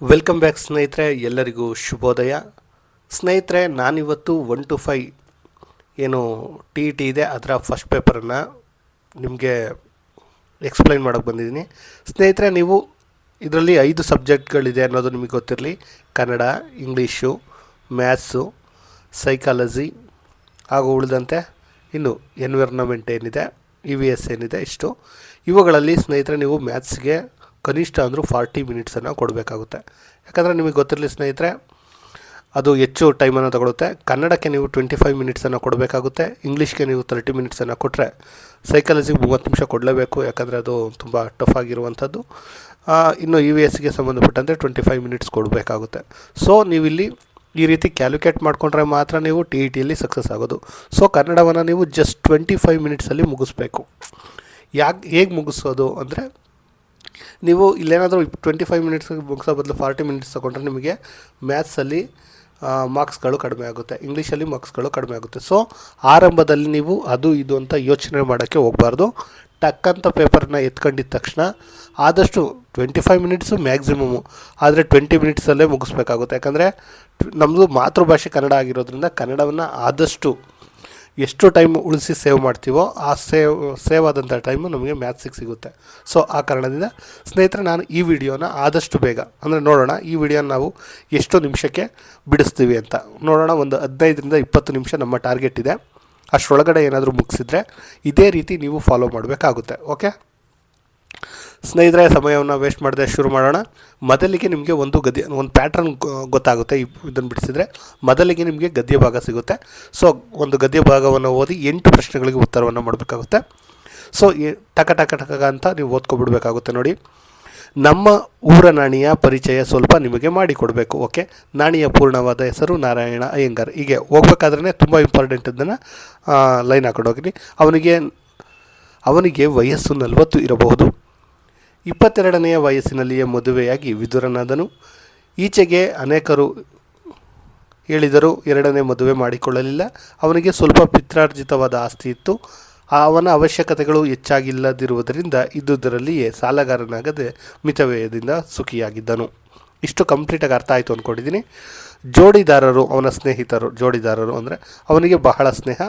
Welcome back ಸ್ನೇಹಿತರೆ, ಎಲ್ಲರಿಗೂ ಶುಭೋದಯ. ಸ್ನೇಹಿತರೆ, ನಾನಿವತ್ತು 1 to 5 ಏನು TET ಇದೆ ಅದರ ಫಸ್ಟ್ ಪೇಪರನ್ನು ನಿಮಗೆ ಎಕ್ಸ್ಪ್ಲೈನ್ ಮಾಡೋಕ್ಕೆ ಬಂದಿದ್ದೀನಿ. ಸ್ನೇಹಿತರೆ, ನೀವು ಇದರಲ್ಲಿ 5 ಸಬ್ಜೆಕ್ಟ್ಗಳಿದೆ ಅನ್ನೋದು ನಿಮಗೆ ಗೊತ್ತಿರಲಿ. ಕನ್ನಡ, ಇಂಗ್ಲೀಷು, ಮ್ಯಾಥ್ಸು, ಸೈಕಾಲಜಿ ಹಾಗೂ ಉಳಿದಂತೆ ಇನ್ನು ಎನ್ವಿರಾನ್ಮೆಂಟ್ ಏನಿದೆ, EVS ಏನಿದೆ, ಇಷ್ಟು. ಇವುಗಳಲ್ಲಿ ಸ್ನೇಹಿತರೆ ನೀವು ಮ್ಯಾಥ್ಸ್ಗೆ ಕನಿಷ್ಠ ಅಂದರೂ 40 ಮಿನಿಟ್ಸನ್ನು ಕೊಡಬೇಕಾಗುತ್ತೆ. ಯಾಕಂದರೆ ನಿಮಗೆ ಗೊತ್ತಿರಲಿ ಸ್ನೇಹಿತರೆ, ಅದು ಹೆಚ್ಚು ಟೈಮನ್ನು ತಗೊಳುತ್ತೆ. ಕನ್ನಡಕ್ಕೆ ನೀವು 25 ಮಿನಿಟ್ಸನ್ನು ಕೊಡಬೇಕಾಗುತ್ತೆ. ಇಂಗ್ಲೀಷ್ಗೆ ನೀವು 30 ಮಿನಿಟ್ಸನ್ನು ಕೊಟ್ಟರೆ, ಸೈಕಾಲಜಿಗೆ 30 ನಿಮಿಷ ಕೊಡಲೇಬೇಕು, ಯಾಕಂದರೆ ಅದು ತುಂಬ ಟಫ್ ಆಗಿರುವಂಥದ್ದು. ಇನ್ನು EVSಗೆ ಸಂಬಂಧಪಟ್ಟಂತೆ 25 ಮಿನಿಟ್ಸ್ ಕೊಡಬೇಕಾಗುತ್ತೆ. ಸೊ ನೀವಿಲ್ಲಿ ಈ ರೀತಿ ಕ್ಯಾಲ್ಕುಲೇಟ್ ಮಾಡಿಕೊಂಡ್ರೆ ಮಾತ್ರ ನೀವು TETಯಲ್ಲಿ ಸಕ್ಸಸ್ ಆಗೋದು. ಸೊ ಕನ್ನಡವನ್ನು ನೀವು ಜಸ್ಟ್ 25 ಮಿನಿಟ್ಸಲ್ಲಿ ಮುಗಿಸ್ಬೇಕು. ಹೇಗೆ ಮುಗಿಸೋದು ಅಂದರೆ, ನೀವು ಇಲ್ಲೇನಾದರೂ 25 ಮಿನಿಟ್ಸ್ ಮುಗಿಸೋ ಬದಲು 40 ಮಿನಿಟ್ಸ್ ತಗೊಂಡ್ರೆ ನಿಮಗೆ ಮ್ಯಾಥ್ಸಲ್ಲಿ ಮಾರ್ಕ್ಸ್ಗಳು ಕಡಿಮೆ ಆಗುತ್ತೆ, ಇಂಗ್ಲೀಷಲ್ಲಿ ಮಾರ್ಕ್ಸ್ಗಳು ಕಡಿಮೆ ಆಗುತ್ತೆ. ಸೊ ಆರಂಭದಲ್ಲಿ ನೀವು ಅದು ಇದು ಅಂತ ಯೋಚನೆ ಮಾಡೋಕ್ಕೆ ಹೋಗಬಾರ್ದು. ಟಕ್ಕಂತ ಪೇಪರ್ನ ಎತ್ಕೊಂಡಿದ್ದ ತಕ್ಷಣ ಆದಷ್ಟು 25 ಮಿನಿಟ್ಸು ಮ್ಯಾಕ್ಸಿಮಮ್ಮು, ಆದರೆ 20 ಮಿನಿಟ್ಸಲ್ಲೇ ಮುಗಿಸ್ಬೇಕಾಗುತ್ತೆ. ಯಾಕಂದರೆ ನಮ್ಮದು ಮಾತೃಭಾಷೆ ಕನ್ನಡ ಆಗಿರೋದ್ರಿಂದ ಕನ್ನಡವನ್ನು ಆದಷ್ಟು ಎಷ್ಟು ಟೈಮ್ ಉಳಿಸಿ ಸೇವ್ ಮಾಡ್ತೀವೋ ಆ ಸೇವ್ ಆದಂಥ ಟೈಮು ನಮಗೆ ಮ್ಯಾಥ್ಸಿಗೆ ಸಿಗುತ್ತೆ. ಸೊ ಆ ಕಾರಣದಿಂದ ಸ್ನೇಹಿತರೆ, ನಾನು ಈ ವಿಡಿಯೋನ ಆದಷ್ಟು ಬೇಗ ಅಂದರೆ ನೋಡೋಣ, ಈ ವಿಡಿಯೋನ ನಾವು ಎಷ್ಟು ನಿಮಿಷಕ್ಕೆ ಬಿಡಿಸ್ತೀವಿ ಅಂತ ನೋಡೋಣ. ಒಂದು 15ರಿಂದ 20 ನಿಮಿಷ ನಮ್ಮ ಟಾರ್ಗೆಟ್ ಇದೆ. ಅಷ್ಟರೊಳಗಡೆ ಏನಾದರೂ ಮುಗಿಸಿದ್ರೆ ಇದೇ ರೀತಿ ನೀವು ಫಾಲೋ ಮಾಡಬೇಕಾಗುತ್ತೆ. ಓಕೆ ಸ್ನೇಹಿತರೆ, ಸಮಯವನ್ನು ವೇಸ್ಟ್ ಮಾಡದೆ ಶುರು ಮಾಡೋಣ. ಮೊದಲಿಗೆ ನಿಮಗೆ ಒಂದು ಪ್ಯಾಟ್ರನ್ ಗೊತ್ತಾಗುತ್ತೆ. ಇದನ್ನು ಬಿಡಿಸಿದರೆ ಮೊದಲಿಗೆ ನಿಮಗೆ ಗದ್ಯ ಭಾಗ ಸಿಗುತ್ತೆ. ಸೊ ಒಂದು ಗದ್ಯ ಭಾಗವನ್ನು ಓದಿ 8 ಪ್ರಶ್ನೆಗಳಿಗೆ ಉತ್ತರವನ್ನು ಮಾಡಬೇಕಾಗುತ್ತೆ. ಸೊ ಟಕ ಟಕ ಟಕ ಅಂತ ನೀವು ಓದ್ಕೊಬಿಡ್ಬೇಕಾಗುತ್ತೆ. ನೋಡಿ, ನಮ್ಮ ಊರ ನಾಣಿಯ ಪರಿಚಯ ಸ್ವಲ್ಪ ನಿಮಗೆ ಮಾಡಿಕೊಡಬೇಕು. ಓಕೆ, ನಾಣಿಯ ಪೂರ್ಣವಾದ ಹೆಸರು ನಾರಾಯಣ ಅಯ್ಯಂಗಾರ್. ಹೀಗೆ ಹೋಗ್ಬೇಕಾದ್ರೆ ತುಂಬ ಇಂಪಾರ್ಟೆಂಟ್ ಅದನ್ನು ಲೈನ್ ಹಾಕೊಂಡು ಹೋಗಿನಿ. ಅವನಿಗೆ ವಯಸ್ಸು 40 ಇರಬಹುದು. 22ನೆಯ ವಯಸ್ಸಿನಲ್ಲಿಯೇ ಮದುವೆಯಾಗಿ ವಿದುರನಾದನು. ಈಚೆಗೆ ಅನೇಕರು ಹೇಳಿದರೂ 2ನೇ ಮದುವೆ ಮಾಡಿಕೊಳ್ಳಲಿಲ್ಲ. ಅವನಿಗೆ ಸ್ವಲ್ಪ ಪಿತ್ರಾರ್ಜಿತವಾದ ಆಸ್ತಿ ಇತ್ತು. ಅವನ ಅವಶ್ಯಕತೆಗಳು ಹೆಚ್ಚಾಗಿಲ್ಲದಿರುವುದರಿಂದ ಇದ್ದುದರಲ್ಲಿಯೇ ಸಾಲಗಾರನಾಗದೆ ಮಿತವ್ಯಯದಿಂದ ಸುಖಿಯಾಗಿದ್ದನು. ಇಷ್ಟು ಕಂಪ್ಲೀಟಾಗಿ ಅರ್ಥ ಆಯಿತು ಅಂದ್ಕೊಂಡಿದ್ದೀನಿ. ಜೋಡಿದಾರರು, ಅವನ ಸ್ನೇಹಿತರು, ಜೋಡಿದಾರರು ಅಂದರೆ ಅವನಿಗೆ ಬಹಳ ಸ್ನೇಹ.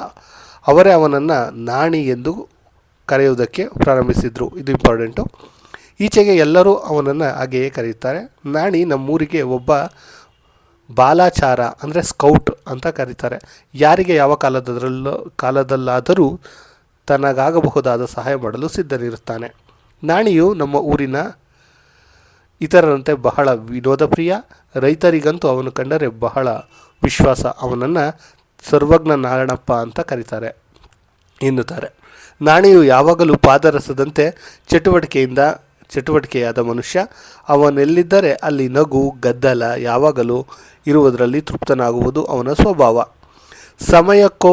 ಅವರೇ ಅವನನ್ನು ನಾಣಿ ಎಂದು ಕರೆಯುವುದಕ್ಕೆ ಪ್ರಾರಂಭಿಸಿದರು. ಇದು ಇಂಪಾರ್ಟೆಂಟು. ಈಚೆಗೆ ಎಲ್ಲರೂ ಅವನನ್ನು ಹಾಗೆಯೇ ಕರೆಯುತ್ತಾರೆ. ನಾಣಿ ನಮ್ಮೂರಿಗೆ ಒಬ್ಬ ಬಾಲಾಚಾರ ಅಂದರೆ ಸ್ಕೌಟ್ ಅಂತ ಕರೀತಾರೆ. ಯಾರಿಗೆ ಯಾವ ಕಾಲದಲ್ಲಾದರೂ ತನಗಾಗಬಹುದಾದ ಸಹಾಯ ಮಾಡಲು ಸಿದ್ಧನಿರುತ್ತಾನೆ. ನಾಣಿಯು ನಮ್ಮ ಊರಿನ ಇತರರಂತೆ ಬಹಳ ವಿನೋದ ಪ್ರಿಯ. ರೈತರಿಗಂತೂ ಅವನು ಕಂಡರೆ ಬಹಳ ವಿಶ್ವಾಸ. ಅವನನ್ನು ಸರ್ವಜ್ಞ ನಾರಾಯಣಪ್ಪ ಅಂತ ಕರೀತಾರೆ ಎನ್ನುತ್ತಾರೆ. ನಾಣಿಯು ಯಾವಾಗಲೂ ಪಾದರಸದಂತೆ ಚಟುವಟಿಕೆಯಾದ ಮನುಷ್ಯ. ಅವನೆಲ್ಲಿದ್ದರೆ ಅಲ್ಲಿ ನಗು ಗದ್ದಲ ಯಾವಾಗಲೂ ಇರುವುದರಲ್ಲಿ ತೃಪ್ತನಾಗುವುದು ಅವನ ಸ್ವಭಾವ. ಸಮಯಕ್ಕೋ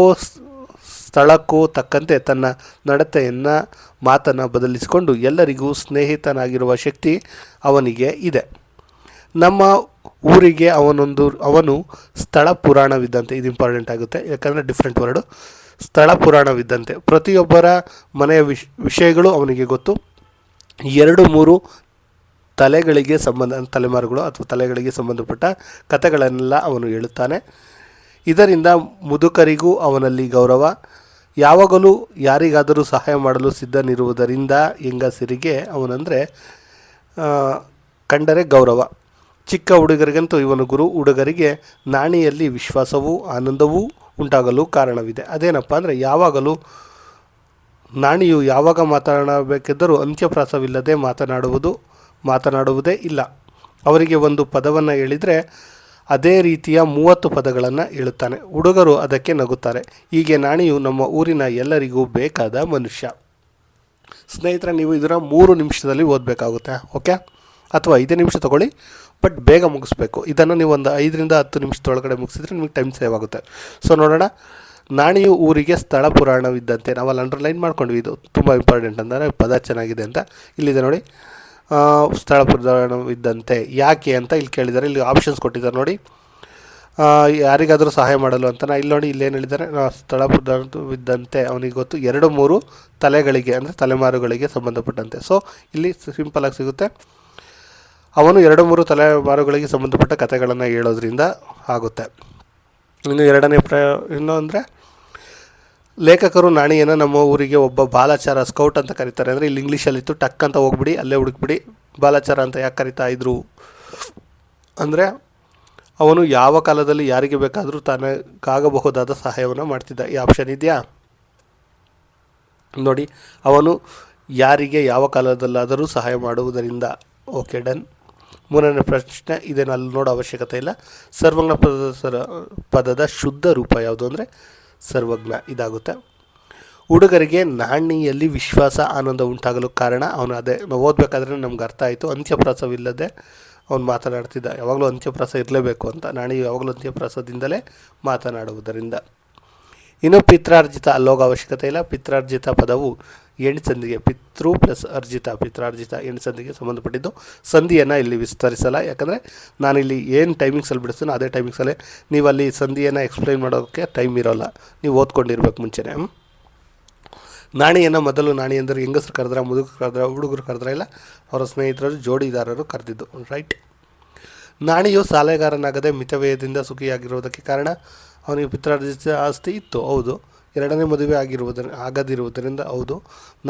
ಸ್ಥಳಕ್ಕೂ ತಕ್ಕಂತೆ ತನ್ನ ನಡತೆಯನ್ನು ಮಾತನ್ನು ಬದಲಿಸಿಕೊಂಡು ಎಲ್ಲರಿಗೂ ಸ್ನೇಹಿತನಾಗಿರುವ ಶಕ್ತಿ ಅವನಿಗೆ ಇದೆ. ನಮ್ಮ ಊರಿಗೆ ಅವನು ಸ್ಥಳ ಪುರಾಣವಿದ್ದಂತೆ. ಇದು ಇಂಪಾರ್ಟೆಂಟ್ ಆಗುತ್ತೆ, ಯಾಕಂದರೆ ಡಿಫ್ರೆಂಟ್ ವರ್ಡು. ಸ್ಥಳ ಪುರಾಣವಿದ್ದಂತೆ. ಪ್ರತಿಯೊಬ್ಬರ ಮನೆಯ ವಿಷಯಗಳು ಅವನಿಗೆ ಗೊತ್ತು. 2-3 ತಲೆಮಾರುಗಳು ಅಥವಾ ತಲೆಗಳಿಗೆ ಸಂಬಂಧಪಟ್ಟ ಕಥೆಗಳನ್ನೆಲ್ಲ ಅವನು ಹೇಳುತ್ತಾನೆ. ಇದರಿಂದ ಮುದುಕರಿಗೂ ಅವನಲ್ಲಿ ಗೌರವ. ಯಾವಾಗಲೂ ಯಾರಿಗಾದರೂ ಸಹಾಯ ಮಾಡಲು ಸಿದ್ಧನಿರುವುದರಿಂದ ಹೆಂಗಸರಿಗೆ ಅವನಂದರೆ ಕಂಡರೆ ಗೌರವ. ಚಿಕ್ಕ ಹುಡುಗರಿಗಂತೂ ಇವನು ಗುರು. ಹುಡುಗರಿಗೆ ನಾಣಿಯಲ್ಲಿ ವಿಶ್ವಾಸವೂ ಆನಂದವೂ ಉಂಟಾಗಲು ಕಾರಣವಿದೆ. ಅದೇನಪ್ಪ ಅಂದರೆ, ನಾಣಿಯು ಯಾವಾಗ ಮಾತನಾಡಬೇಕಿದ್ದರೂ ಅಂತ್ಯಪ್ರಾಸವಿಲ್ಲದೆ ಮಾತನಾಡುವುದೇ ಇಲ್ಲ. ಅವರಿಗೆ ಒಂದು ಪದವನ್ನು ಹೇಳಿದರೆ ಅದೇ ರೀತಿಯ 30 ಪದಗಳನ್ನು ಹೇಳುತ್ತಾನೆ. ಹುಡುಗರು ಅದಕ್ಕೆ ನಗುತ್ತಾರೆ. ಹೀಗೆ ನಾಣಿಯು ನಮ್ಮ ಊರಿನ ಎಲ್ಲರಿಗೂ ಬೇಕಾದ ಮನುಷ್ಯ. ಸ್ನೇಹಿತರೆ, ನೀವು ಇದರ 3 ನಿಮಿಷದಲ್ಲಿ ಓದಬೇಕಾಗುತ್ತೆ. ಓಕೆ, ಅಥವಾ 5 ನಿಮಿಷ ತೊಗೊಳ್ಳಿ, ಬಟ್ ಬೇಗ ಮುಗಿಸ್ಬೇಕು. ಇದನ್ನು ನೀವು ಒಂದು 5ರಿಂದ 10 ನಿಮಿಷದೊಳಗಡೆ ಮುಗಿಸಿದ್ರೆ ನಿಮಗೆ ಟೈಮ್ ಸೇವ್ ಆಗುತ್ತೆ. ಸೊ ನೋಡೋಣ. ನಾಣಿಯು ಊರಿಗೆ ಸ್ಥಳ ಪುರಾಣವಿದ್ದಂತೆ. ನಾವಲ್ಲಿ ಅಂಡರ್ಲೈನ್ ಮಾಡ್ಕೊಂಡ್ವಿ. ಇದು ತುಂಬ ಇಂಪಾರ್ಟೆಂಟ್ ಅಂದರೆ ಪದ ಚೆನ್ನಾಗಿದೆ ಅಂತ. ಇಲ್ಲಿದೆ ನೋಡಿ, ಸ್ಥಳ ಪುರಾಣವಿದ್ದಂತೆ. ಯಾಕೆ ಅಂತ ಇಲ್ಲಿ ಕೇಳಿದ್ದಾರೆ. ಇಲ್ಲಿ ಆಪ್ಷನ್ಸ್ ಕೊಟ್ಟಿದ್ದಾರೆ ನೋಡಿ. ಯಾರಿಗಾದರೂ ಸಹಾಯ ಮಾಡಲು ಅಂತ. ಇಲ್ಲಿ ನೋಡಿ, ಇಲ್ಲೇನು ಹೇಳಿದ್ದಾರೆ, ಸ್ಥಳ ಪುರಾಣವಿದ್ದಂತೆ ಅವನಿಗೆ ಗೊತ್ತು. 2-3 ತಲೆಗಳಿಗೆ ಅಂದರೆ ತಲೆಮಾರುಗಳಿಗೆ ಸಂಬಂಧಪಟ್ಟಂತೆ. ಸೊ ಇಲ್ಲಿ ಸಿಂಪಲಾಗಿ ಸಿಗುತ್ತೆ. ಅವನು 2-3 ತಲೆಮಾರುಗಳಿಗೆ ಸಂಬಂಧಪಟ್ಟ ಕಥೆಗಳನ್ನು ಹೇಳೋದ್ರಿಂದ ಆಗುತ್ತೆ. ಇನ್ನು ಎರಡನೇ ಇನ್ನು ಅಂದರೆ ಲೇಖಕರು ನಾಣಿಯನ್ನು ನಮ್ಮ ಊರಿಗೆ ಒಬ್ಬ ಬಾಲಚಾರ ಸ್ಕೌಟ್ ಅಂತ ಕರೀತಾರೆ. ಅಂದರೆ ಇಲ್ಲಿ ಇಂಗ್ಲೀಷಲ್ಲಿತ್ತು, ಟಕ್ ಅಂತ ಹೋಗ್ಬಿಡಿ, ಅಲ್ಲೇ ಹುಡುಕ್ಬಿಡಿ. ಬಾಲಚಾರ ಅಂತ ಯಾಕೆ ಕರಿತಾ ಇದ್ರು ಅಂದರೆ ಅವನು ಯಾವ ಕಾಲದಲ್ಲಿ ಯಾರಿಗೆ ಬೇಕಾದರೂ ತನಗಾಗಬಹುದಾದ ಸಹಾಯವನ್ನು ಮಾಡ್ತಿದ್ದ. ಈ ಆಪ್ಷನ್ ಇದೆಯಾ ನೋಡಿ, ಅವನು ಯಾರಿಗೆ ಯಾವ ಕಾಲದಲ್ಲಾದರೂ ಸಹಾಯ ಮಾಡುವುದರಿಂದ. Okay, done. ಮೂರನೇ ಪ್ರಶ್ನೆ ಇದೇನು ಅಲ್ಲಿ ನೋಡೋ ಅವಶ್ಯಕತೆ ಇಲ್ಲ. ಸರ್ವಜ್ಞ ಪದದ ಶುದ್ಧ ರೂಪ ಯಾವುದು ಅಂದರೆ ಸರ್ವಜ್ಞ ಇದಾಗುತ್ತೆ. ಹುಡುಗರಿಗೆ ನಾಣಿಯಲ್ಲಿ ವಿಶ್ವಾಸ ಆನಂದ ಉಂಟಾಗಲು ಕಾರಣ ಅವನು ಅದೇ ನಾವು ಓದಬೇಕಾದ್ರೆ ನಮ್ಗೆ ಅರ್ಥ ಆಯಿತು. ಅಂತ್ಯಪ್ರಾಸವಿಲ್ಲದೆ ಅವನು ಮಾತನಾಡ್ತಿದ್ದ. ಯಾವಾಗಲೂ ಅಂತ್ಯಪ್ರಾಸ ಇರಲೇಬೇಕು ಅಂತ. ನಾಣಿ ಯಾವಾಗಲೂ ಅಂತ್ಯಪ್ರಾಸದಿಂದಲೇ ಮಾತನಾಡುವುದರಿಂದ. ಇನ್ನು ಪಿತ್ರಾರ್ಜಿತ ಅಲ್ಲೋಗೋ ಅವಶ್ಯಕತೆ ಇಲ್ಲ. ಪಿತ್ರಾರ್ಜಿತ ಪದವು ಎಣ್ಸಂಧಿಗೆ, ಪಿತೃ ಪ್ಲಸ್ ಅರ್ಜಿತ, ಪಿತ್ರಾರ್ಜಿತ ಎಣ್ಸಂಧಿಗೆ ಸಂಬಂಧಪಟ್ಟಿದ್ದು. ಸಂಧಿಯನ್ನು ಇಲ್ಲಿ ವಿಸ್ತರಿಸಲ್ಲ, ಯಾಕಂದರೆ ನಾನಿಲ್ಲಿ ಏನು ಟೈಮಿಂಗ್ಸಲ್ಲಿ ಬಿಡಿಸ್ತೀನೋ ಅದೇ ಟೈಮಿಂಗ್ಸಲ್ಲೇ ನೀವು ಅಲ್ಲಿ ಸಂಧಿಯನ್ನು ಎಕ್ಸ್ಪ್ಲೈನ್ ಮಾಡೋಕ್ಕೆ ಟೈಮ್ ಇರೋಲ್ಲ, ನೀವು ಓದ್ಕೊಂಡಿರ್ಬೇಕು ಮುಂಚೆನೇ. ನಾಣಿಯನ್ನು ಮೊದಲು ನಾಣಿ ಅಂದರೆ ಹೆಂಗಸರು ಕರೆದ್ರೆ, ಮುದುಕರು ಕರೆದ್ರೆ, ಹುಡುಗರು ಕರೆದ್ರೆ ಇಲ್ಲ ಅವರ ಸ್ನೇಹಿತರು ಜೋಡಿದಾರರು ಕರೆದಿದ್ದು. ರೈಟ್. ನಾಣಿಯು ಸಾಲೆಗಾರನಾಗದೆ ಮಿತವ್ಯಯದಿಂದ ಸುಖಿಯಾಗಿರುವುದಕ್ಕೆ ಕಾರಣ ಅವನಿಗೆ ಪಿತ್ರಾರ್ಜಿತ ಆಸ್ತಿ ಇತ್ತು. ಹೌದು. ಎರಡನೇ ಮದುವೆ ಆಗದಿರುವುದರಿಂದ. ಹೌದು.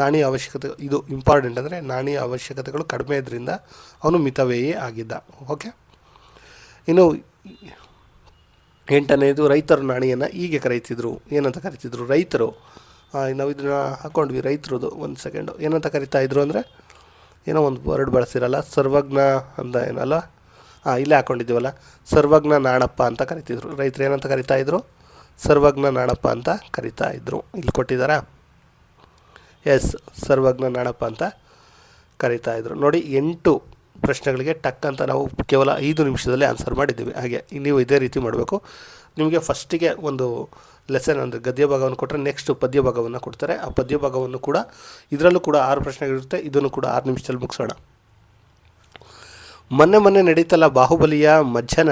ನಾಣಿಯ ಅವಶ್ಯಕತೆ, ಇದು ಇಂಪಾರ್ಟೆಂಟ್, ಅಂದರೆ ನಾಣಿಯ ಅವಶ್ಯಕತೆಗಳು ಕಡಿಮೆ ಇದರಿಂದ ಅವನು ಮಿತವ್ಯಯಿ ಆಗಿದ್ದ. ಓಕೆ. ಇನ್ನು 8ನೇದು, ರೈತರು ನಾಣಿಯನ್ನು ಹೀಗೆ ಕರೀತಿದ್ರು. ಏನಂತ ಕರೀತಿದ್ರು ರೈತರು? ನಾವು ಇದನ್ನು ಹಾಕ್ಕೊಂಡ್ವಿ, ರೈತರದು. ಒಂದು ಸೆಕೆಂಡು. ಏನಂತ ಕರಿತಾ ಇದ್ರು ಅಂದರೆ ಏನೋ ಒಂದು ವರ್ಡ್ ಬಳಸಿರಲ್ಲ, ಸರ್ವಜ್ಞ ಅಂತ ಏನಲ್ಲ, ಇಲ್ಲೇ ಹಾಕ್ಕೊಂಡಿದ್ದೀವಲ್ಲ, ಸರ್ವಜ್ಞ ನಾಣಪ್ಪ ಅಂತ ಕರಿತಿದ್ರು. ರೈತರು ಏನಂತ ಕರಿತಾ ಇದ್ರು? ಸರ್ವಜ್ಞ ನಾಣಪ್ಪ ಅಂತ ಕರಿತಾ ಇದ್ರು. ಇಲ್ಲಿ ಕೊಟ್ಟಿದ್ದಾರಾ? ಎಸ್, ಸರ್ವಜ್ಞ ನಾಣಪ್ಪ ಅಂತ ಕರಿತಾ ಇದ್ರು. ನೋಡಿ, 8 ಪ್ರಶ್ನೆಗಳಿಗೆ ಟಕ್ ಅಂತ ನಾವು ಕೇವಲ 5 ನಿಮಿಷದಲ್ಲಿ ಆನ್ಸರ್ ಮಾಡಿದ್ದೀವಿ. ಹಾಗೆ ನೀವು ಇದೇ ರೀತಿ ಮಾಡಬೇಕು. ನಿಮಗೆ ಫಸ್ಟಿಗೆ ಒಂದು ಲೆಸನ್ ಅಂದರೆ ಗದ್ಯ ಭಾಗವನ್ನು ಕೊಟ್ಟರೆ ನೆಕ್ಸ್ಟ್ ಪದ್ಯ ಭಾಗವನ್ನು ಕೊಡ್ತಾರೆ. ಆ ಪದ್ಯ ಭಾಗವನ್ನು ಕೂಡ ಇದರಲ್ಲೂ ಕೂಡ 6 ಪ್ರಶ್ನೆಗಳಿರುತ್ತೆ. ಇದನ್ನು ಕೂಡ 6 ನಿಮಿಷದಲ್ಲಿ ಮುಗಿಸೋಣ. ಮೊನ್ನೆ ನಡೀತಲ್ಲ ಬಾಹುಬಲಿಯ ಮಜ್ಜನ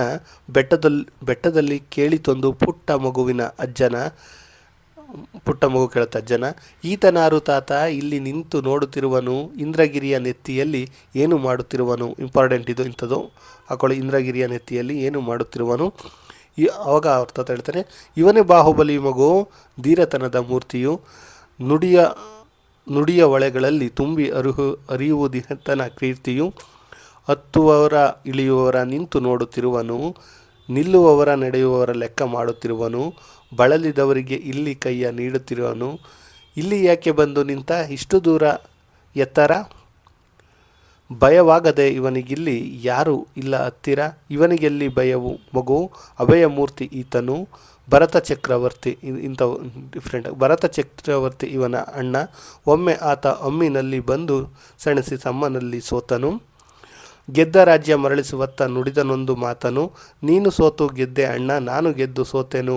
ಬೆಟ್ಟದಲ್ಲಿ ಕೇಳಿತೊಂದು ಪುಟ್ಟ ಮಗು ಕೇಳುತ್ತೆ ಅಜ್ಜನ, ಈತನಾರು ತಾತ ಇಲ್ಲಿ ನಿಂತು ನೋಡುತ್ತಿರುವನು, ಇಂದ್ರಗಿರಿಯ ನೆತ್ತಿಯಲ್ಲಿ ಏನು ಮಾಡುತ್ತಿರುವನು. ಇಂಪಾರ್ಟೆಂಟ್ ಇದು, ಇಂಥದ್ದು ಹಾಕೊಳ್ಳಿ. ಇಂದ್ರಗಿರಿಯ ನೆತ್ತಿಯಲ್ಲಿ ಏನು ಮಾಡುತ್ತಿರುವನು. ಅವಾಗ ಅವ್ರ ತಾತ ಹೇಳ್ತಾನೆ, ಇವನೇ ಬಾಹುಬಲಿ ಮಗು, ಧೀರತನದ ಮೂರ್ತಿಯು, ನುಡಿಯ ಒಳೆಗಳಲ್ಲಿ ತುಂಬಿ ಹರಿಯುವುದಿಹತನ ಕೀರ್ತಿಯು, ಹತ್ತುವವರ ಇಳಿಯುವವರ ನಿಂತು ನೋಡುತ್ತಿರುವನು, ನಿಲ್ಲುವವರ ನಡೆಯುವವರ ಲೆಕ್ಕ ಮಾಡುತ್ತಿರುವನು, ಬಳಲಿದವರಿಗೆ ಇಲ್ಲಿ ಕೈಯ ನೀಡುತ್ತಿರುವನು, ಇಲ್ಲಿ ಯಾಕೆ ಬಂದು ನಿಂತ ಇಷ್ಟು ದೂರ ಎತ್ತರ, ಭಯವಾಗದೆ ಇವನಿಗಿಲ್ಲಿ ಯಾರು ಇಲ್ಲ ಹತ್ತಿರ, ಇವನಿಗೆಲ್ಲಿ ಭಯವು ಮಗು, ಅಭಯ ಮೂರ್ತಿ ಈತನು, ಭರತ ಚಕ್ರವರ್ತಿ. ಇಂಥವು ಡಿಫ್ರೆಂಟ್. ಭರತ ಚಕ್ರವರ್ತಿ ಇವನ ಅಣ್ಣ, ಒಮ್ಮೆ ಆತ ಅಮ್ಮಿನಲ್ಲಿ ಬಂದು ಸೆಣಸಿ ತಮ್ಮನಲ್ಲಿ ಸೋತನು, ಗೆದ್ದ ರಾಜ್ಯ ಮರಳಿಸುವತ್ತ ನುಡಿದನೊಂದು ಮಾತನು, ನೀನು ಸೋತು ಗೆದ್ದೆ ಅಣ್ಣ, ನಾನು ಗೆದ್ದು ಸೋತೆನು,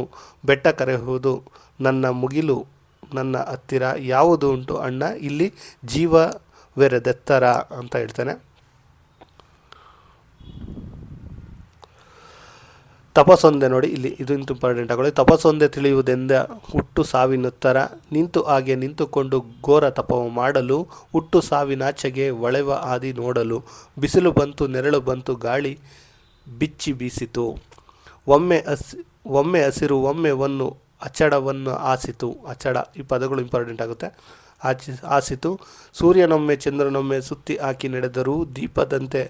ಬೆಟ್ಟ ಕರೆಯುವುದು ನನ್ನ ಮುಗಿಲು ನನ್ನ ಹತ್ತಿರ, ಯಾವುದು ಉಂಟು ಅಣ್ಣ ಇಲ್ಲಿ ಜೀವವೆರೆದೆತ್ತರ ಅಂತ ಹೇಳ್ತಾನೆ. ತಪಸ್ಸೊಂದೆ ನೋಡಿ ಇಲ್ಲಿ, ಇದು ಇಂಪಾರ್ಟೆಂಟ್ ಆಗೋಳಿ. ತಪಸ್ಸೊಂದೆ ತಿಳಿಯುವುದೆಂದ ಹುಟ್ಟು ಸಾವಿನುತ್ತರ, ನಿಂತು ಹಾಗೆ ನಿಂತುಕೊಂಡು ಘೋರ ತಪವ ಮಾಡಲು, ಹುಟ್ಟು ಸಾವಿನಾಚೆಗೆ ಒಳೆವ ಆದಿ ನೋಡಲು, ಬಿಸಿಲು ಬಂತು ನೆರಳು ಬಂತು ಗಾಳಿ ಬಿಚ್ಚಿ ಬೀಸಿತು, ಒಮ್ಮೆ ಹಸಿರು ಒಮ್ಮೆ ಒನ್ನು ಅಚಡವನ್ನು ಆಸಿತು. ಅಚಡ ಈ ಪದಗಳು ಇಂಪಾರ್ಟೆಂಟ್ ಆಗುತ್ತೆ. ಆಸಿತು, ಸೂರ್ಯನೊಮ್ಮೆ ಚಂದ್ರನೊಮ್ಮೆ ಸುತ್ತಿ ಹಾಕಿ ನಡೆದರೂ, ದೀಪದಂತೆ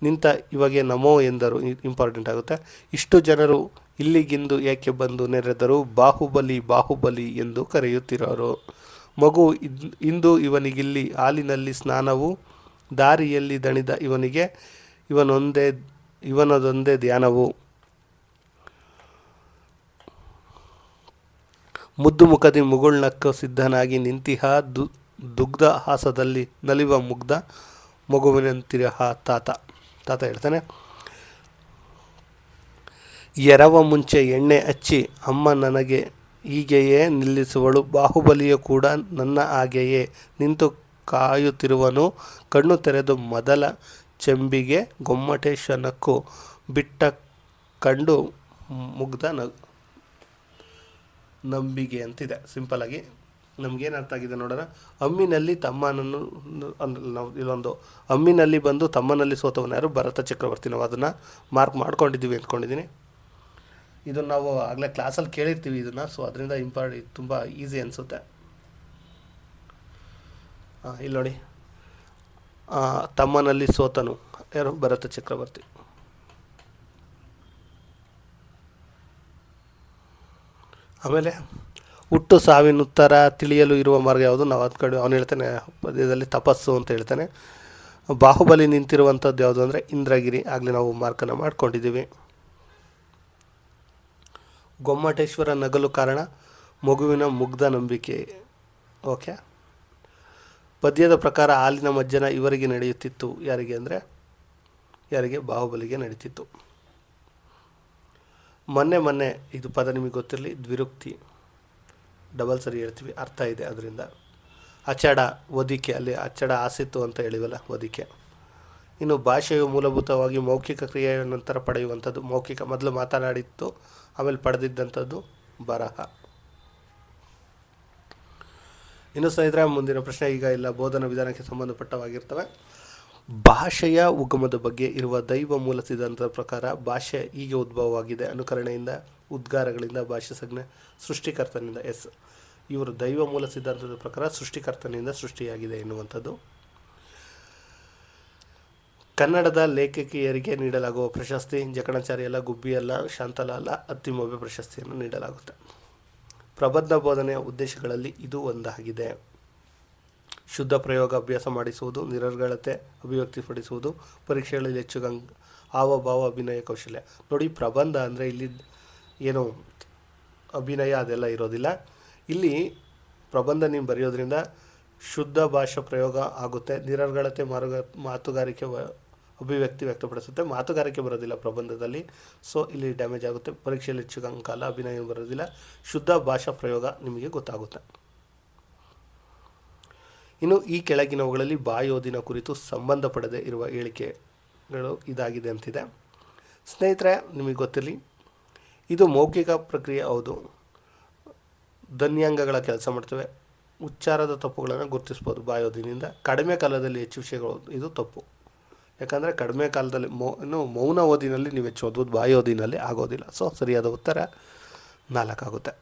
ನಿಂತ ಇವಾಗೆ ನಮೋ ಎಂದರು. ಇಂಪಾರ್ಟೆಂಟ್ ಆಗುತ್ತೆ. ಇಷ್ಟು ಜನರು ಇಲ್ಲಿಗಿಂದು ಏಕೆ ಬಂದು ನೆರೆದರು, ಬಾಹುಬಲಿ ಎಂದು ಕರೆಯುತ್ತಿರೋರು. ಮಗು ಇಂದು ಇವನಿಗಿಲ್ಲಿ ಹಾಲಿನಲ್ಲಿ ಸ್ನಾನವು, ದಾರಿಯಲ್ಲಿ ದಣಿದ ಇವನಿಗೆ ಇವನದೊಂದೇ ಧ್ಯಾನವು, ಮುದ್ದು ಮುಖದಿ ಮುಗುಳ್ನಕ್ಕ ಸಿದ್ಧನಾಗಿ ನಿಂತಿಹ, ದುಗ್ಧ ಹಾಸದಲ್ಲಿ ನಲಿವ ಮುಗ್ಧ ಮಗುವಿನಂತಿರಹ ತಾತ ಹೇಳ್ತಾನೆ. ಎರವ ಮುಂಚೆ ಎಣ್ಣೆ ಹಚ್ಚಿ ಅಮ್ಮ ನನಗೆ ಹೀಗೆಯೇ ನಿಲ್ಲಿಸುವಳು, ಬಾಹುಬಲಿಯ ಕೂಡ ನನ್ನ ಹಾಗೆಯೇ ನಿಂತು ಕಾಯುತ್ತಿರುವನು, ಕಣ್ಣು ತೆರೆದು ಮೊದಲ ಚೆಂಬಿಗೆ ಗೊಮ್ಮಟೇಶನಕ್ಕೂ ಬಿಟ್ಟ ಕಂಡು ಮುಗ್ಧ ನಂಬಿಗೆ ಅಂತಿದೆ. ಸಿಂಪಲಾಗಿ ನಮಗೇನು ಅರ್ಥ ಆಗಿದೆ ನೋಡೋಣ. ಅಮ್ಮಿನಲ್ಲಿ ತಮ್ಮನನ್ನು ನಾವು ಇಲ್ಲೊಂದು ಅಮ್ಮಿನಲ್ಲಿ ಬಂದು ತಮ್ಮನಲ್ಲಿ ಸೋತವನು ಯಾರು? ಭರತ ಚಕ್ರವರ್ತಿ. ನಾವು ಅದನ್ನು ಮಾರ್ಕ್ ಮಾಡ್ಕೊಂಡಿದ್ದೀವಿ ಅಂದ್ಕೊಂಡಿದ್ದೀನಿ. ಇದನ್ನು ನಾವು ಆಗಲೇ ಕ್ಲಾಸಲ್ಲಿ ಕೇಳಿರ್ತೀವಿ ಇದನ್ನು, ಸೊ ಅದರಿಂದ ತುಂಬ ಈಸಿ ಅನಿಸುತ್ತೆ. ಇಲ್ಲಿ ನೋಡಿ, ತಮ್ಮನಲ್ಲಿ ಸೋತನು ಯಾರು? ಭರತ ಚಕ್ರವರ್ತಿ. ಆಮೇಲೆ ಹುಟ್ಟು ಸಾವಿನ ಉತ್ತರ ತಿಳಿಯಲು ಇರುವ ಮಾರ್ಗ ಯಾವುದು? ನಾವು ಅದು ಕಡೆ ಅವನು ಹೇಳ್ತಾನೆ ಪದ್ಯದಲ್ಲಿ ತಪಸ್ಸು ಅಂತ ಹೇಳ್ತಾನೆ. ಬಾಹುಬಲಿ ನಿಂತಿರುವಂಥದ್ದು ಯಾವುದು ಅಂದರೆ ಇಂದ್ರಗಿರಿ. ಆಗಲೇ ನಾವು ಮಾರ್ಕನ್ನು ಮಾಡ್ಕೊಂಡಿದ್ದೀವಿ. ಗೊಮ್ಮಟೇಶ್ವರ ನಗಲು ಕಾರಣ ಮಗುವಿನ ಮುಗ್ಧ ನಂಬಿಕೆ. ಓಕೆ. ಪದ್ಯದ ಪ್ರಕಾರ ಹಾಲಿನ ಮಜ್ಜನ ಇವರಿಗೆ ನಡೆಯುತ್ತಿತ್ತು. ಯಾರಿಗೆ ಅಂದರೆ ಯಾರಿಗೆ? ಬಾಹುಬಲಿಗೆ ನಡೀತಿತ್ತು. ಮೊನ್ನೆ ಇದು ಪದ ನಿಮಗೆ ಗೊತ್ತಿರಲಿ, ದ್ವಿರುಕ್ತಿ. ಡಬಲ್ ಸರಿ ಹೇಳ್ತೀವಿ, ಅರ್ಥ ಇದೆ ಅದರಿಂದ. ಅಚಡ, ಒದಿಕೆ. ಅಲ್ಲಿ ಅಚಡ ಆಸಿತ್ತು ಅಂತ ಹೇಳಿವಲ್ಲ, ಒದಿಕೆ. ಇನ್ನು ಭಾಷೆಯು ಮೂಲಭೂತವಾಗಿ ಮೌಖಿಕ ಕ್ರಿಯೆಯ ನಂತರ ಪಡೆಯುವಂಥದ್ದು. ಮೌಖಿಕ ಮೊದಲು ಮಾತನಾಡಿತ್ತು, ಆಮೇಲೆ ಪಡೆದಿದ್ದಂಥದ್ದು ಬರಹ. ಇನ್ನು ಸ್ನೇಹಿತರೆ, ಮುಂದಿನ ಪ್ರಶ್ನೆ ಈಗ ಇಲ್ಲ ಬೋಧನಾ ವಿಧಾನಕ್ಕೆ ಸಂಬಂಧಪಟ್ಟವಾಗಿರ್ತವೆ. ಭಾಷೆಯ ಉಗಮದ ಬಗ್ಗೆ ಇರುವ ದೈವ ಮೂಲ ಸಿದ್ಧಾಂತದ ಪ್ರಕಾರ ಭಾಷೆ ಹೀಗೆ ಉದ್ಭವವಾಗಿದೆ: ಅನುಕರಣೆಯಿಂದ, ಉದ್ಗಾರಗಳಿಂದ, ಭಾಷೆ ಸಂಜ್ಞೆ, ಸೃಷ್ಟಿಕರ್ತನಿಂದ. ಇವರು ದೈವ ಮೂಲ ಸಿದ್ಧಾಂತದ ಪ್ರಕಾರ ಸೃಷ್ಟಿಕರ್ತನಿಂದ ಸೃಷ್ಟಿಯಾಗಿದೆ ಎನ್ನುವಂಥದ್ದು. ಕನ್ನಡದ ಲೇಖಕಿಯರಿಗೆ ನೀಡಲಾಗುವ ಪ್ರಶಸ್ತಿ: ಜಕಣಾಚಾರ್ಯಲ್ಲ, ಗುಬ್ಬಿಯಲ್ಲ, ಶಾಂತಲಾಲ, ಅತ್ತಿಮಬ್ಬೆ ಪ್ರಶಸ್ತಿಯನ್ನು ನೀಡಲಾಗುತ್ತೆ. ಪ್ರಬಂಧ ಬೋಧನೆಯ ಉದ್ದೇಶಗಳಲ್ಲಿ ಇದು ಒಂದಾಗಿದೆ. ಶುದ್ಧ ಪ್ರಯೋಗ ಅಭ್ಯಾಸ ಮಾಡಿಸುವುದು, ನಿರರ್ಗಳತೆ ಅಭಿವ್ಯಕ್ತಿಪಡಿಸುವುದು, ಪರೀಕ್ಷೆಗಳಲ್ಲಿ ಹೆಚ್ಚು ಹಾವಭಾವ, ಅಭಿನಯ ಕೌಶಲ್ಯ. ನೋಡಿ, ಪ್ರಬಂಧ ಅಂದರೆ ಇಲ್ಲಿ ಏನು ಅಭಿನಯ ಅದೆಲ್ಲ ಇರೋದಿಲ್ಲ. ಇಲ್ಲಿ ಪ್ರಬಂಧ ನೀವು ಬರೆಯೋದ್ರಿಂದ ಶುದ್ಧ ಭಾಷಾ ಪ್ರಯೋಗ ಆಗುತ್ತೆ, ನಿರರ್ಗಳತೆ ಮಾತುಗಾರಿಕೆ ಅಭಿವ್ಯಕ್ತಿ ವ್ಯಕ್ತಪಡಿಸುತ್ತೆ. ಮಾತುಗಾರಿಕೆ ಬರೋದಿಲ್ಲ ಪ್ರಬಂಧದಲ್ಲಿ, ಸೊ ಇಲ್ಲಿ ಡ್ಯಾಮೇಜ್ ಆಗುತ್ತೆ. ಪರೀಕ್ಷೆಯಲ್ಲಿ ಹೆಚ್ಚು ಅಂಕ ಅಲ್ಲ, ಅಭಿನಯ ಬರೋದಿಲ್ಲ. ಶುದ್ಧ ಭಾಷಾ ಪ್ರಯೋಗ ನಿಮಗೆ ಗೊತ್ತಾಗುತ್ತೆ. ಇನ್ನು ಈ ಕೆಳಗಿನವುಗಳಲ್ಲಿ ಬಾಯೋದಿನ ಕುರಿತು ಸಂಬಂಧಪಡದೇ ಇರುವ ಹೇಳಿಕೆಗಳು ಇದಾಗಿದೆ ಅಂತಿದೆ. ಸ್ನೇಹಿತರೆ, ನಿಮಗೆ ಗೊತ್ತಿರಲಿ, ಇದು ಮೌಖಿಕ ಪ್ರಕ್ರಿಯೆ. ಹೌದು, ಧ್ವನ್ಯಾಂಗಗಳ ಕೆಲಸ ಮಾಡ್ತವೆ. ಉಚ್ಚಾರದ ತಪ್ಪುಗಳನ್ನು ಗುರುತಿಸ್ಬೋದು ಬಾಯೋದಿನಿಂದ. ಕಡಿಮೆ ಕಾಲದಲ್ಲಿ ಹೆಚ್ಚು ವಿಷಯಗಳು, ಇದು ತಪ್ಪು. ಯಾಕಂದರೆ ಕಡಿಮೆ ಕಾಲದಲ್ಲಿ ಮೌನ ಓದಿನಲ್ಲಿ ನೀವು ಹೆಚ್ಚು ಓದ್ಬೋದು, ಬಾಯೋದಿನಲ್ಲಿ ಆಗೋದಿಲ್ಲ. ಸೊ ಸರಿಯಾದ ಉತ್ತರ 4 ಆಗುತ್ತೆ.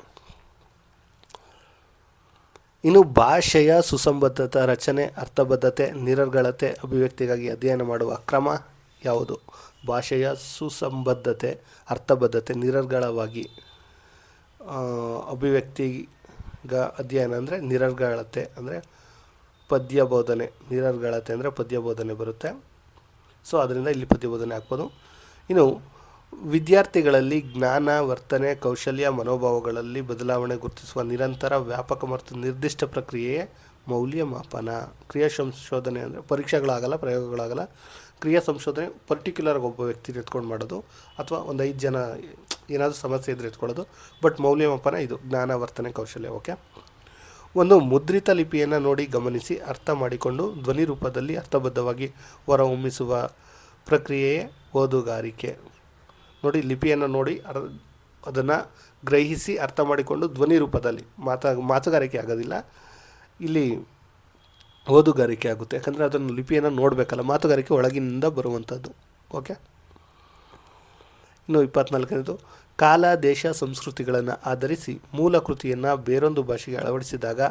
ಇನ್ನು ಭಾಷೆಯ ಸುಸಂಬದ್ಧತೆ, ರಚನೆ, ಅರ್ಥಬದ್ಧತೆ, ನಿರರ್ಗಳತೆ ಅಭಿವ್ಯಕ್ತಿಗಾಗಿ ಅಧ್ಯಯನ ಮಾಡುವ ಕ್ರಮ ಯಾವುದು? ಭಾಷೆಯ ಸುಸಂಬದ್ಧತೆ, ಅರ್ಥಬದ್ಧತೆ, ನಿರರ್ಗಳವಾಗಿ ಅಭಿವ್ಯಕ್ತಿಗ ಅಧ್ಯಯನ ಅಂದರೆ ನಿರರ್ಗಳತೆ ಅಂದರೆ ಪದ್ಯ ಬೋಧನೆ. ನಿರರ್ಗಳತೆ ಅಂದರೆ ಪದ್ಯ ಬೋಧನೆ ಬರುತ್ತೆ. ಸೊ ಅದರಿಂದ ಇಲ್ಲಿ ಪದ್ಯ ಬೋಧನೆ ಹಾಕ್ಬೋದು. ಇನ್ನು ವಿದ್ಯಾರ್ಥಿಗಳಲ್ಲಿ ಜ್ಞಾನ, ವರ್ತನೆ, ಕೌಶಲ್ಯ, ಮನೋಭಾವಗಳಲ್ಲಿ ಬದಲಾವಣೆ ಗುರುತಿಸುವ ನಿರಂತರ, ವ್ಯಾಪಕ ಮತ್ತು ನಿರ್ದಿಷ್ಟ ಪ್ರಕ್ರಿಯೆಯೇ ಮೌಲ್ಯಮಾಪನ. ಕ್ರಿಯಾ ಸಂಶೋಧನೆ ಅಂದರೆ ಪರೀಕ್ಷೆಗಳಾಗಲ್ಲ, ಪ್ರಯೋಗಗಳಾಗಲ್ಲ. ಕ್ರಿಯಾ ಸಂಶೋಧನೆ ಪರ್ಟಿಕ್ಯುಲರ್ ಒಬ್ಬ ವ್ಯಕ್ತಿನ ಎತ್ಕೊಂಡು ಮಾಡೋದು, ಅಥವಾ ಒಂದು 5 ಜನ ಏನಾದರೂ ಸಮಸ್ಯೆ ಇದ್ದರೆ ಎತ್ಕೊಳ್ಳೋದು. ಬಟ್ ಮೌಲ್ಯಮಾಪನ ಇದು ಜ್ಞಾನ, ವರ್ತನೆ, ಕೌಶಲ್ಯ. ಓಕೆ. ಒಂದು ಮುದ್ರಿತ ಲಿಪಿಯನ್ನು ನೋಡಿ ಗಮನಿಸಿ ಅರ್ಥ ಮಾಡಿಕೊಂಡು ಧ್ವನಿ ರೂಪದಲ್ಲಿ ಅರ್ಥಬದ್ಧವಾಗಿ ಹೊರಹೊಮ್ಮಿಸುವ ಪ್ರಕ್ರಿಯೆಯೇ ಓದುಗಾರಿಕೆ. ನೋಡಿ, ಲಿಪಿಯನ್ನು ನೋಡಿ ಅದನ್ನು ಗ್ರಹಿಸಿ ಅರ್ಥ ಮಾಡಿಕೊಂಡು ಧ್ವನಿ ರೂಪದಲ್ಲಿ ಮಾತುಗಾರಿಕೆ ಆಗೋದಿಲ್ಲ, ಇಲ್ಲಿ ಓದುಗಾರಿಕೆ ಆಗುತ್ತೆ. ಯಾಕಂದರೆ ಅದನ್ನು ಲಿಪಿಯನ್ನು ನೋಡಬೇಕಲ್ಲ, ಮಾತುಗಾರಿಕೆ ಒಳಗಿನಿಂದ ಬರುವಂಥದ್ದು. ಓಕೆ. ಇನ್ನು 24ನೇದು, ಕಾಲ, ದೇಶ, ಸಂಸ್ಕೃತಿಗಳನ್ನು ಆಧರಿಸಿ ಮೂಲ ಕೃತಿಯನ್ನು ಬೇರೊಂದು ಭಾಷೆಗೆ ಅಳವಡಿಸಿದಾಗ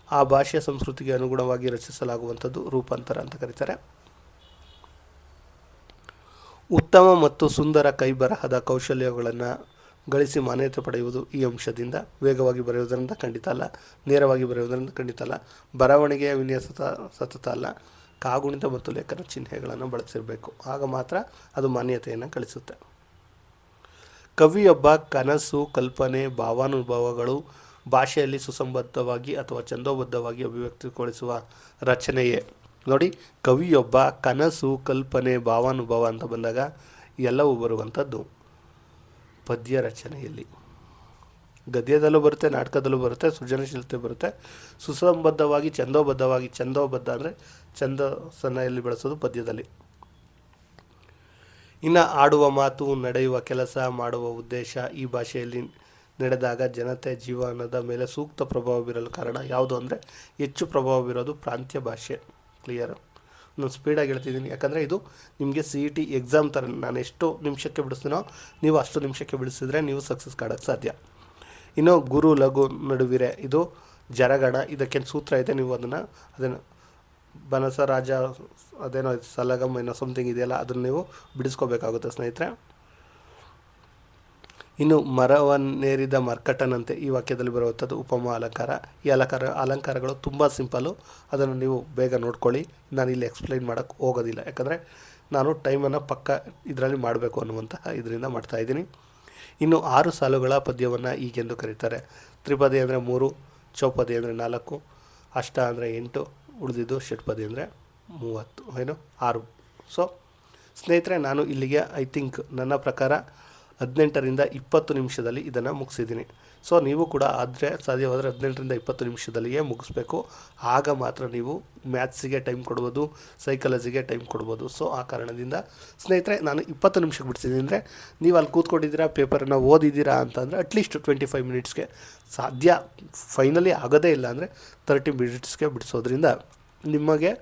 ಆ ಭಾಷೆಯ ಸಂಸ್ಕೃತಿಗೆ ಅನುಗುಣವಾಗಿ ರಚಿಸಲಾಗುವಂಥದ್ದು ರೂಪಾಂತರ ಅಂತ ಕರೀತಾರೆ. ಉತ್ತಮ ಮತ್ತು ಸುಂದರ ಕೈಬರಹದ ಕೌಶಲ್ಯಗಳನ್ನು ಗಳಿಸಿ ಮಾನ್ಯತೆ ಪಡೆಯುವುದು ಈ ಅಂಶದಿಂದ. ವೇಗವಾಗಿ ಬರೆಯುವುದರಿಂದ ಖಂಡಿತ ಅಲ್ಲ, ನೇರವಾಗಿ ಬರೆಯುವುದರಿಂದ ಖಂಡಿತ ಅಲ್ಲ, ಬರವಣಿಗೆಯ ವಿನ್ಯಾಸ ಸತತ ಅಲ್ಲ, ಕಾಗುಣಿತ ಮತ್ತು ಲೇಖನ ಚಿಹ್ನೆಗಳನ್ನು ಬಳಸಿರಬೇಕು. ಆಗ ಮಾತ್ರ ಅದು ಮಾನ್ಯತೆಯನ್ನು ಗಳಿಸುತ್ತೆ. ಕವಿಯೊಬ್ಬ ಕನಸು, ಕಲ್ಪನೆ, ಭಾವಾನುಭವಗಳು ಭಾಷೆಯಲ್ಲಿ ಸುಸಂಬದ್ಧವಾಗಿ ಅಥವಾ ಛಂದೋಬದ್ಧವಾಗಿ ಅಭಿವ್ಯಕ್ತಿಗೊಳಿಸುವ ರಚನೆಯೇ. ನೋಡಿ, ಕವಿಯೊಬ್ಬ ಕನಸು, ಕಲ್ಪನೆ, ಭಾವಾನುಭವ ಅಂತ ಬಂದಾಗ ಎಲ್ಲವೂ ಬರುವಂಥದ್ದು ಪದ್ಯ ರಚನೆಯಲ್ಲಿ. ಗದ್ಯದಲ್ಲೂ ಬರುತ್ತೆ, ನಾಟಕದಲ್ಲೂ ಬರುತ್ತೆ, ಸೃಜನಶೀಲತೆ ಬರುತ್ತೆ. ಸುಸಂಬದ್ಧವಾಗಿ, ಛಂದೋಬದ್ಧವಾಗಿ, ಛಂದೋಬದ್ಧ ಅಂದರೆ ಛಂದಸ್ಸನ್ನು ಎಲ್ಲಿ ಬಳಸೋದು? ಪದ್ಯದಲ್ಲಿ. ಇನ್ನು ಆಡುವ ಮಾತು, ನಡೆಯುವ ಕೆಲಸ, ಮಾಡುವ ಉದ್ದೇಶ ಈ ಭಾಷೆಯಲ್ಲಿ ನಡೆದಾಗ ಜನತೆ ಜೀವನದ ಮೇಲೆ ಸೂಕ್ತ ಪ್ರಭಾವ ಬೀರಲು ಕಾರಣ ಯಾವುದು ಅಂದರೆ ಹೆಚ್ಚು ಪ್ರಭಾವ ಬೀರೋದು ಪ್ರಾಂತ್ಯ ಭಾಷೆ. ಕ್ಲಿಯರ್? ನಾನು ಸ್ಪೀಡಾಗಿ ಹೇಳ್ತಿದ್ದೀನಿ, ಯಾಕಂದರೆ ಇದು ನಿಮಗೆ ಸಿ ಇ ಟಿ ಎಕ್ಸಾಮ್ ಥರ. ನಾನು ಎಷ್ಟು ನಿಮಿಷಕ್ಕೆ ಬಿಡಿಸ್ತೀನೋ ನೀವು ಅಷ್ಟು ನಿಮಿಷಕ್ಕೆ ಬಿಡಿಸಿದ್ರೆ ನೀವು ಸಕ್ಸಸ್ ಕಾಡೋಕ್ಕೆ ಸಾಧ್ಯ. ಇನ್ನು ಗುರು ಲಘು ನಡುವಿರೆ ಇದು ಜರಗಣ. ಇದಕ್ಕೇನು ಸೂತ್ರ ಇದೆ, ನೀವು ಅದನ್ನು ಬನಸ ರಾಜ ಅದೇನೋ ಸಲಗಮ್ ಏನೋ ಸಮಥಿಂಗ್ ಇದೆಯಲ್ಲ, ಅದನ್ನು ನೀವು ಬಿಡಿಸ್ಕೋಬೇಕಾಗುತ್ತೆ ಸ್ನೇಹಿತರೆ. ಇನ್ನು ಮರವನ್ನೇರಿದ ಮರ್ಕಟನಂತೆ ಈ ವಾಕ್ಯದಲ್ಲಿ ಬರುವಂಥದ್ದು ಉಪಮ ಅಲಂಕಾರ. ಈ ಅಲಂಕಾರಗಳು ತುಂಬ ಸಿಂಪಲ್ಲು, ಅದನ್ನು ನೀವು ಬೇಗ ನೋಡ್ಕೊಳ್ಳಿ. ನಾನು ಇಲ್ಲಿ ಎಕ್ಸ್ಪ್ಲೈನ್ ಮಾಡೋಕ್ಕೆ ಹೋಗೋದಿಲ್ಲ, ಯಾಕಂದರೆ ನಾನು ಟೈಮನ್ನು ಪಕ್ಕ ಇದರಲ್ಲಿ ಮಾಡಬೇಕು ಅನ್ನುವಂತಹ ಇದರಿಂದ ಮಾಡ್ತಾಯಿದ್ದೀನಿ. ಇನ್ನು 6 ಸಾಲುಗಳ ಪದ್ಯವನ್ನು ಹೀಗೆಂದು ಕರೀತಾರೆ. ತ್ರಿಪದಿ ಅಂದರೆ 3, ಚೌಪದಿ ಅಂದರೆ 4, ಅಷ್ಟ ಅಂದರೆ 8, ಉಳಿದಿದ್ದು ಷಟ್ಪದಿ ಅಂದರೆ 30, 6. ಸೊ ಸ್ನೇಹಿತರೆ, ನಾನು ಇಲ್ಲಿಗೆ ಐ ಥಿಂಕ್ ನನ್ನ ಪ್ರಕಾರ 18ರಿಂದ 20 ನಿಮಿಷದಲ್ಲಿ ಇದನ್ನು ಮುಗಿಸಿದ್ದೀನಿ. ಸೊ ನೀವು ಕೂಡ ಆದರೆ ಸಾಧ್ಯವಾದರೆ 18ರಿಂದ 20 ನಿಮಿಷದಲ್ಲಿಯೇ ಮುಗಿಸ್ಬೇಕು. ಆಗ ಮಾತ್ರ ನೀವು ಮ್ಯಾಥ್ಸಿಗೆ ಟೈಮ್ ಕೊಡ್ಬೋದು, ಸೈಕಾಲಜಿಗೆ ಟೈಮ್ ಕೊಡ್ಬೋದು. ಸೊ ಆ ಕಾರಣದಿಂದ ಸ್ನೇಹಿತರೆ ನಾನು 20 ನಿಮಿಷಕ್ಕೆ ಬಿಡ್ತಿದ್ದೀನಿ. ಅಂದರೆ ನೀವು ಅಲ್ಲಿ ಕೂತ್ಕೊಂಡಿದ್ದೀರಾ, ಪೇಪರನ್ನು ಓದಿದ್ದೀರಾ ಅಂತಂದರೆ ಅಟ್ಲೀಸ್ಟ್ 25 ಮಿನಿಟ್ಸ್ಗೆ ಸಾಧ್ಯ. ಫೈನಲಿ ಆಗೋದೇ ಇಲ್ಲ ಅಂದರೆ 30 ಮಿನಿಟ್ಸ್ಗೆ ಬಿಡಿಸೋದ್ರಿಂದ ನಿಮಗೆ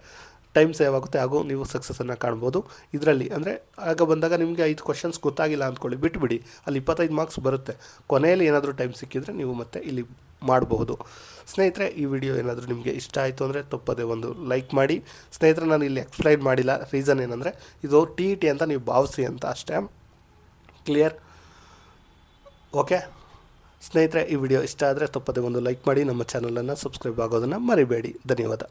ಟೈಮ್ ಸೇವ್ ಆಗುತ್ತೆ, ಹಾಗೂ ನೀವು ಸಕ್ಸಸ್ಸನ್ನು ಕಾಣ್ಬೋದು ಇದರಲ್ಲಿ. ಅಂದರೆ ಆಗ ಬಂದಾಗ ನಿಮಗೆ 5 ಕ್ವಶನ್ಸ್ ಗೊತ್ತಾಗಿಲ್ಲ ಅಂದ್ಕೊಳ್ಳಿ, ಬಿಟ್ಬಿಡಿ, ಅಲ್ಲಿ 25 ಮಾರ್ಕ್ಸ್ ಬರುತ್ತೆ. ಕೊನೆಯಲ್ಲಿ ಏನಾದರೂ ಟೈಮ್ ಸಿಕ್ಕಿದರೆ ನೀವು ಮತ್ತೆ ಇಲ್ಲಿ ಮಾಡಬಹುದು. ಸ್ನೇಹಿತರೆ, ಈ ವಿಡಿಯೋ ಏನಾದರೂ ನಿಮಗೆ ಇಷ್ಟ ಆಯಿತು ಅಂದರೆ ತಪ್ಪದೆ ಒಂದು ಲೈಕ್ ಮಾಡಿ. ಸ್ನೇಹಿತರೆ, ನಾನು ಇಲ್ಲಿ ಎಕ್ಸ್ಪ್ಲೈನ್ ಮಾಡಿಲ್ಲ, ರೀಸನ್ ಏನಂದರೆ ಇದು ಟಿ ಇ ಟಿ ಅಂತ ನೀವು ಭಾವಿಸಿ ಅಂತ ಅಷ್ಟೇ. ಕ್ಲಿಯರ್? ಓಕೆ ಸ್ನೇಹಿತರೆ, ಈ ವಿಡಿಯೋ ಇಷ್ಟ ಆದರೆ ತಪ್ಪದೆ ಒಂದು ಲೈಕ್ ಮಾಡಿ, ನಮ್ಮ ಚಾನಲನ್ನು ಸಬ್ಸ್ಕ್ರೈಬ್ ಆಗೋದನ್ನು ಮರಿಬೇಡಿ. ಧನ್ಯವಾದ.